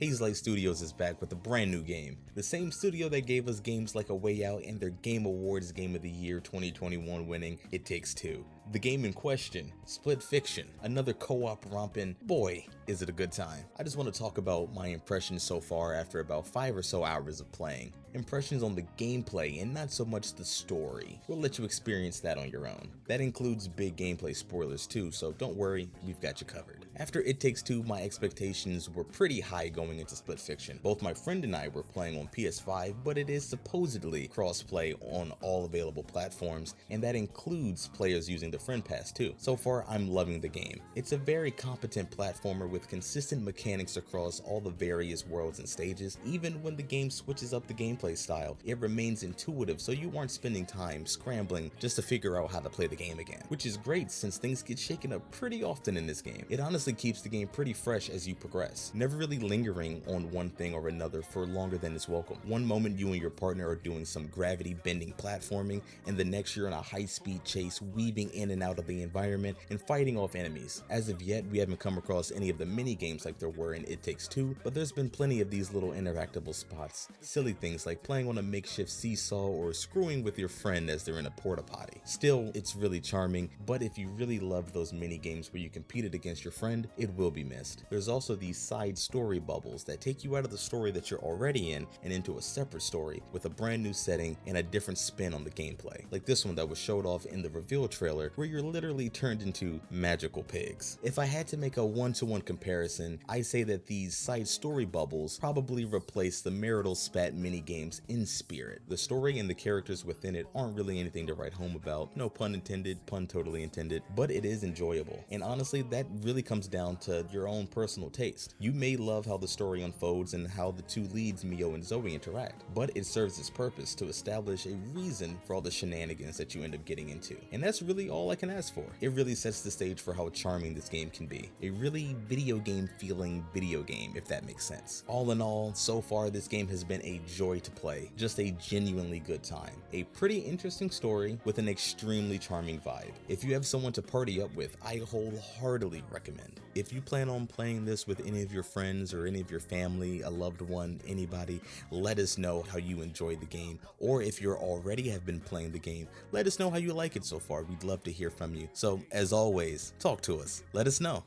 Hazelight Studios is back with a brand new game. The same studio that gave us games like A Way Out and their Game Awards Game of the Year 2021 winning It Takes Two. The game in question, Split Fiction, another co-op rompin'. Boy, is it a good time. I just want to talk about my impressions so far after about 5 or so hours of playing. Impressions on the gameplay and not so much the story. We'll let you experience that on your own. That includes big gameplay spoilers too, so don't worry, we've got you covered. After It Takes Two, my expectations were pretty high going into Split Fiction. Both my friend and I were playing on PS5, but it is supposedly cross-play on all available platforms, and that includes players using the Friend Pass too. So far, I'm loving the game. It's a very competent platformer with consistent mechanics across all the various worlds and stages. Even when the game switches up the gameplay style, it remains intuitive, so you aren't spending time scrambling just to figure out how to play the game again, which is great since things get shaken up pretty often in this game. It honestly keeps the game pretty fresh as you progress, never really lingering on one thing or another for longer than is welcome. One moment you and your partner are doing some gravity bending platforming, and the next you're in a high-speed chase weaving in and out of the environment and fighting off enemies. As of yet, we haven't come across any of the mini games like there were in It Takes Two, but there's been plenty of these little interactable spots. Silly things like playing on a makeshift seesaw or screwing with your friend as they're in a porta potty. Still, it's really charming, but if you really love those mini games where you competed against your friend, it will be missed. There's also these side story bubbles that take you out of the story that you're already in and into a separate story with a brand new setting and a different spin on the gameplay. Like this one that was showed off in the reveal trailer where you're literally turned into magical pigs. If I had to make a one-to-one comparison, I say that these side story bubbles probably replace the marital spat mini games in spirit. The story and the characters within it aren't really anything to write home about. No pun intended, pun totally intended, but it is enjoyable. And honestly, that really comes down to your own personal taste. You may love how the story unfolds and how the two leads, Mio and Zoe, interact, but it serves its purpose to establish a reason for all the shenanigans that you end up getting into. And that's really all I can ask for. It really sets the stage for how charming this game can be. A really video game feeling video game, if that makes sense. All in all, so far this game has been a joy to play. Just a genuinely good time. A pretty interesting story with an extremely charming vibe. If you have someone to party up with, I wholeheartedly recommend. If you plan on playing this with any of your friends or any of your family, a loved one, anybody, let us know how you enjoyed the game. Or if you already have been playing the game, let us know how you like it so far. We'd love to hear from you. So as always, talk to us. Let us know.